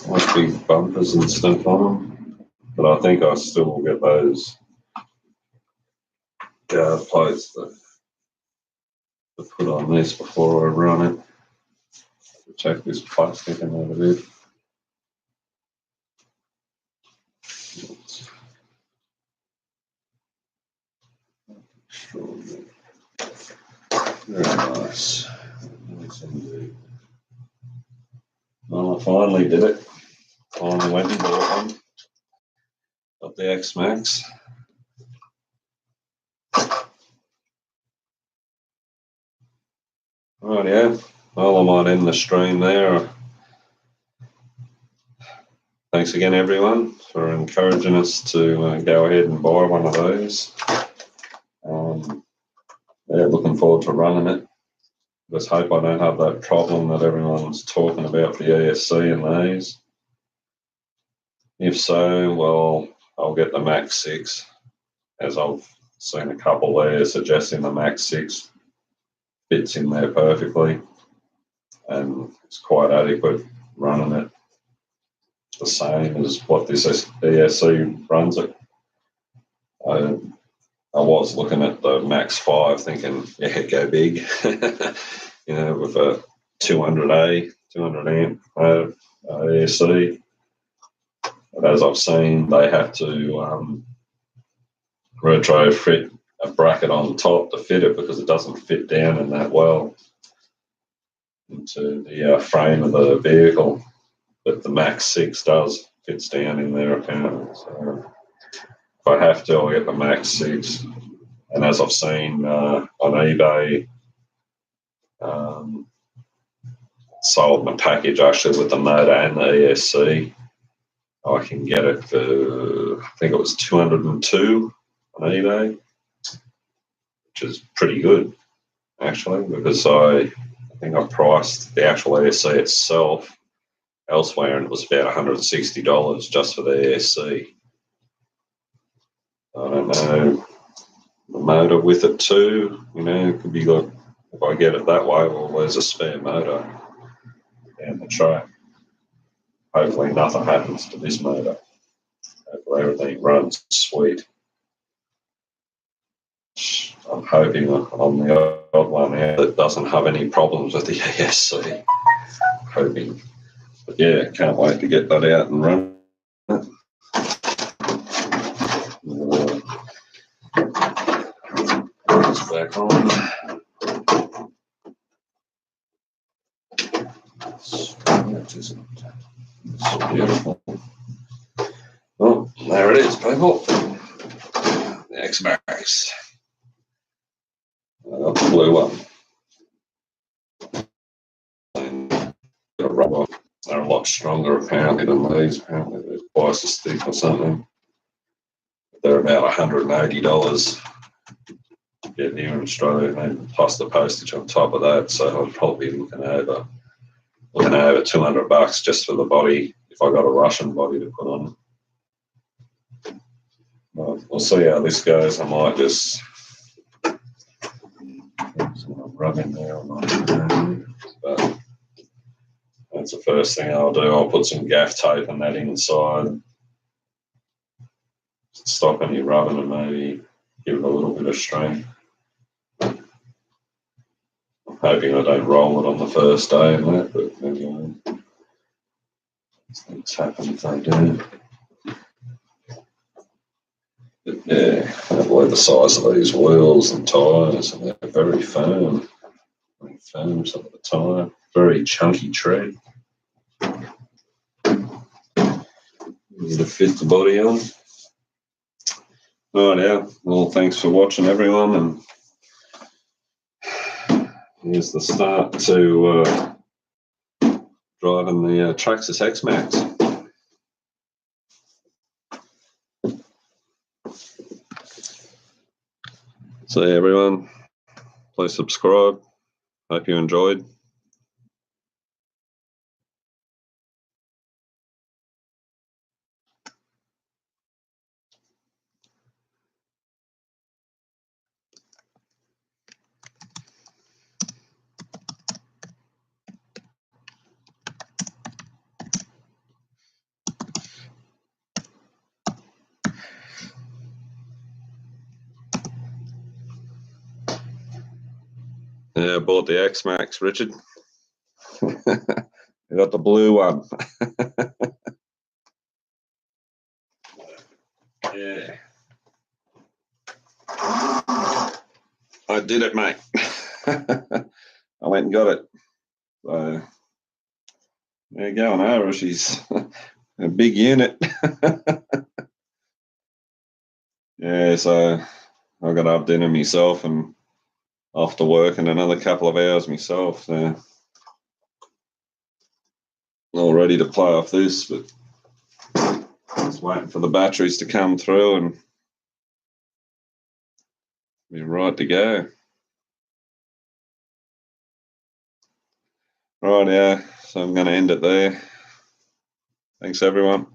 Must be bumpers and stuff on them, but I think I still will get those guard plates to put on this before I run it. Check this plastic in there a bit. Very nice. Nice indeed. Well, I finally did it. Finally went and bought one. Got the X-Max. Right, yeah. Well, I might end the stream there. Thanks again, everyone, for encouraging us to go ahead and buy one of those. Yeah, looking forward to running it. Just hope I don't have that problem that everyone's talking about for the ESC and these. If so, well, I'll get the Max 6, as I've seen a couple there suggesting the Max 6 fits in there perfectly, and it's quite adequate running it the same as what this ESC runs it. I was looking at the Max 5 thinking, yeah, go big, you know, with a 200A, 200 amp ESC. But as I've seen, they have to retrofit a bracket on top to fit it because it doesn't fit down in that well into the frame of the vehicle. But the Max 6 does, fits down in there apparently. So if I have to, I'll get the Max 6. And as I've seen on eBay, sold my package actually with the motor and the ESC. I can get it for, I think it was 202 on eBay, which is pretty good actually, because I think I priced the actual ESC itself elsewhere and it was about $160 just for the ESC. I don't know, the motor with it too, you know, it could be like, if I get it that way, well, there's a spare motor down the track. Hopefully nothing happens to this motor. Hopefully everything runs sweet. I'm hoping on the old one out that doesn't have any problems with the ESC. Hoping. But yeah, can't wait to get that out and run it. Put this back on. So beautiful. Well, there it is, people. The X-Max. The blue one. They're a lot stronger apparently than these. Apparently they're twice as thick or something. They're about $180 getting here in Australia, and plus the postage on top of that. So I'd probably be looking over $200 just for the body if I got a Russian body to put on. We'll see how this goes. I might just rub in there or not. But that's the first thing I'll do. I'll put some gaff tape on that inside. Stop any rubbing and maybe give it a little bit of strength. I'm hoping I don't roll it on the first day and that, but maybe things happen if they do. But yeah, I believe the size of these wheels and tyres, and they're very firm some of the time. Very chunky tree. Need to fit the body on. Right, yeah. Well, thanks for watching, everyone, and here's the start to driving the Traxxas X-Max. So, yeah, everyone, please subscribe. Hope you enjoyed. Yeah, I bought the X-Max, Richard. I got the blue one. Yeah. I did it, mate. I went and got it. So, there you go, Ira. She's a big unit. Yeah, so I got to have dinner myself and off to work in another couple of hours myself. So all ready to play off this, but just waiting for the batteries to come through and be right to go. Right, yeah, so I'm going to end it there. Thanks, everyone.